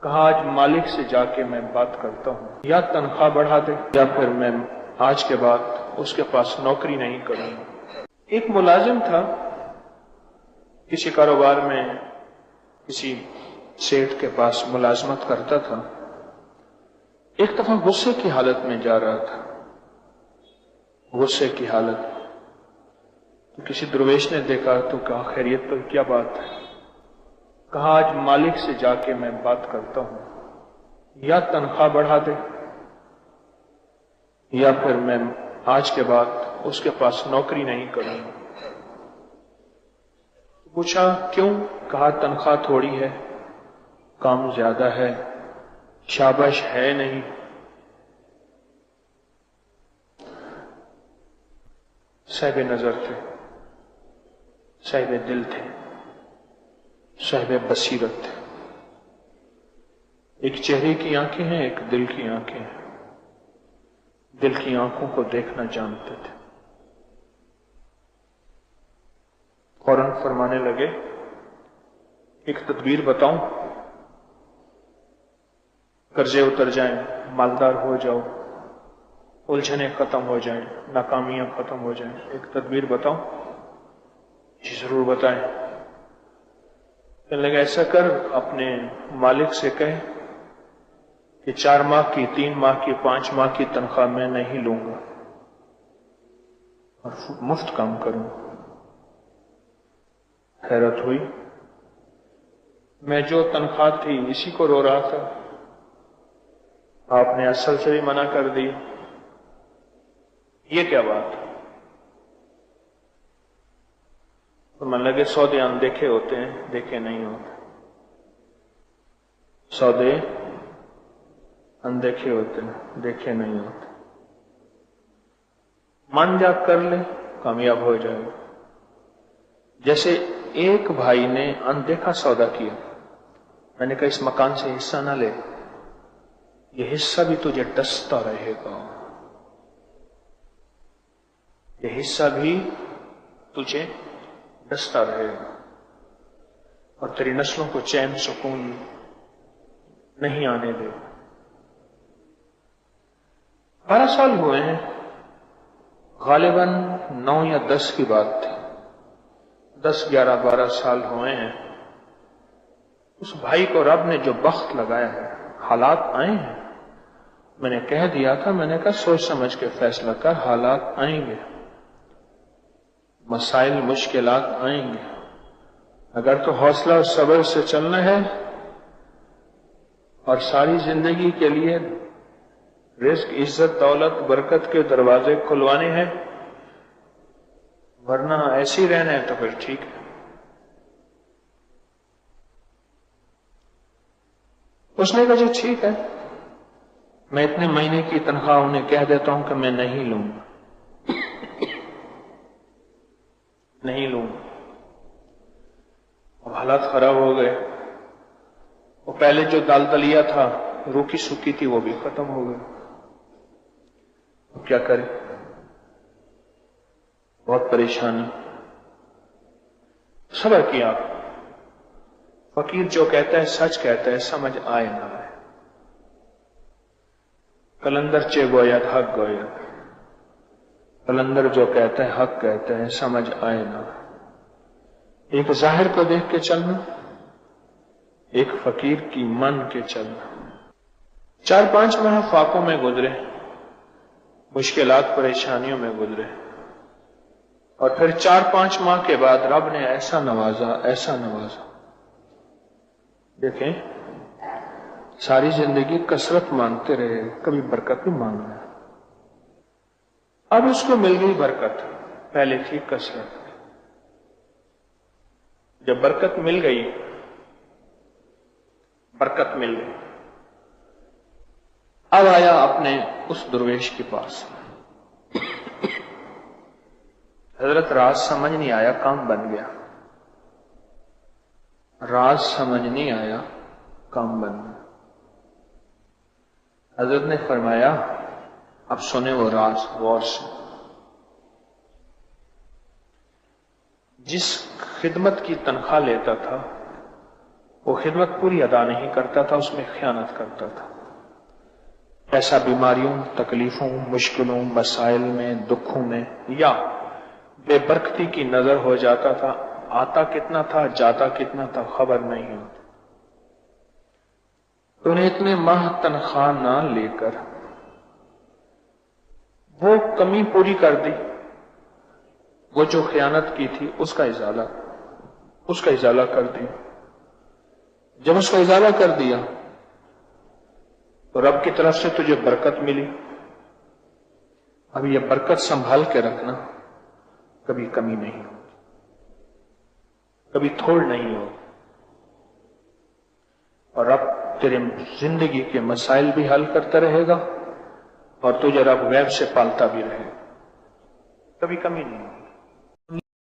کہا آج مالک سے جا کے میں بات کرتا ہوں، یا تنخواہ بڑھا دے یا پھر میں آج کے بعد اس کے پاس نوکری نہیں کروں گا۔ ایک ملازم تھا، کسی کاروبار میں کسی سیٹھ کے پاس ملازمت کرتا تھا۔ ایک دفعہ غصے کی حالت میں جا رہا تھا، غصے کی حالت، تو کسی درویش نے دیکھا تو کہا خیریت تو کیا بات ہے؟ کہا آج مالک سے جا کے میں بات کرتا ہوں، یا تنخواہ بڑھا دے یا پھر میں آج کے بعد اس کے پاس نوکری نہیں کروں گا۔ پوچھا کیوں؟ کہا تنخواہ تھوڑی ہے، کام زیادہ ہے، شاباش ہے نہیں۔ صاحب نظر تھے، صاحب دل تھے، صاحب بصیرت تھے۔ ایک چہرے کی آنکھیں ہیں، ایک دل کی آنکھیں ہیں، دل کی آنکھوں کو دیکھنا جانتے تھے۔ فوراً فرمانے لگے ایک تدبیر بتاؤں، قرضے اتر جائیں، مالدار ہو جاؤ، الجھنیں ختم ہو جائیں، ناکامیاں ختم ہو جائیں، ایک تدبیر بتاؤں؟ جی ضرور بتائیں۔ کہنے لگا ایسا کر، اپنے مالک سے کہے کہ 4 ماہ کی، 3 ماہ کی، 5 ماہ کی تنخواہ میں نہیں لوں گا اور مفت کام کروں۔ حیرت ہوئی، میں جو تنخواہ تھی اسی کو رو رہا تھا، آپ نے اصل سے بھی منع کر دی، یہ کیا بات؟ تو من لگے سودے اندیکھے ہوتے ہیں، دیکھے نہیں ہوتے، سودے اندیکھے ہوتے ہیں، دیکھے نہیں ہوتے۔ من جا کر لے، کامیاب ہو جائے۔ جیسے ایک بھائی نے اندیکھا سودا کیا، میں نے کہا اس مکان سے حصہ نہ لے، یہ حصہ بھی تجھے ڈستا رہے گا، یہ حصہ بھی تجھے ڈستا رہے گا اور تیری نسلوں کو چین سکون نہیں آنے دے گا۔ 12 سال ہوئے ہیں، غالباً 9 یا 10 کی بات تھی، 10، 11، 12 سال ہوئے ہیں۔ اس بھائی کو رب نے جو بخت لگایا ہے، حالات آئے ہیں، میں نے کہہ دیا تھا، میں نے کہا سوچ سمجھ کے فیصلہ کر، حالات آئیں گے، مسائل مشکلات آئیں گے، اگر تو حوصلہ اور صبر سے چلنا ہے اور ساری زندگی کے لیے رزق، عزت، دولت، برکت کے دروازے کھلوانے ہیں، ورنہ ایسے ہی رہنا ہے تو پھر ٹھیک ہے۔ اس نے کہا جی ٹھیک ہے، میں اتنے مہینے کی تنخواہ انہیں کہہ دیتا ہوں کہ میں نہیں لوں گا، نہیں لوں گا۔ اب حالات خراب ہو گئے، وہ پہلے جو دال دلیا تھا، روکی سوکی تھی، وہ بھی ختم ہو گئی۔ اب کیا کرے؟ بہت پریشانی۔ صبر کیا، فقیر جو کہتا ہے سچ کہتا ہے، سمجھ آئے نہ آئے۔ کلندر چے گوید حق گوید، کلندر جو کہتا ہے حق کہتا ہے، سمجھ آئے نہ آئے۔ ایک ظاہر کو دیکھ کے چلنا، ایک فقیر کی من کے چلنا۔ 4-5 ماہ فاقوں میں گزرے، مشکلات پریشانیوں میں گزرے، اور پھر 4-5 ماہ کے بعد رب نے ایسا نوازا، ایسا نوازا۔ دیکھیں، ساری زندگی کثرت مانگتے رہے، کبھی برکت بھی مانگنا۔ اب اس کو مل گئی برکت، پہلے تھی کثرت۔ جب برکت مل گئی، برکت مل گئی، اب آیا اپنے اس درویش کے پاس۔ حضرت راز سمجھ نہیں آیا، کام بن گیا، راز سمجھ نہیں آیا، کام بن گیا۔ حضرت نے فرمایا اب سنیں وہ راز غور سے۔ جس خدمت کی تنخواہ لیتا تھا، وہ خدمت پوری ادا نہیں کرتا تھا، اس میں خیانت کرتا تھا۔ ایسا بیماریوں، تکلیفوں، مشکلوں، مسائل میں، دکھوں میں یا بے برکتی کی نظر ہو جاتا تھا، آتا کتنا تھا جاتا کتنا تھا خبر نہیں ہوتی۔ تو نے اتنے ماہ تنخواہ نہ لے کر وہ کمی پوری کر دی، وہ جو خیانت کی تھی اس کا ازالہ کر دی۔ جب اس کا ازالہ کر دیا تو رب کی طرف سے تجھے برکت ملی۔ اب یہ برکت سنبھال کے رکھنا، کبھی کمی نہیں ہو، کبھی تھوڑ نہیں ہو، اور رب تیرے زندگی کے مسائل بھی حل کرتا رہے گا اور تجھے رب غیب سے پالتا بھی رہے گا، کبھی کمی نہیں ہو۔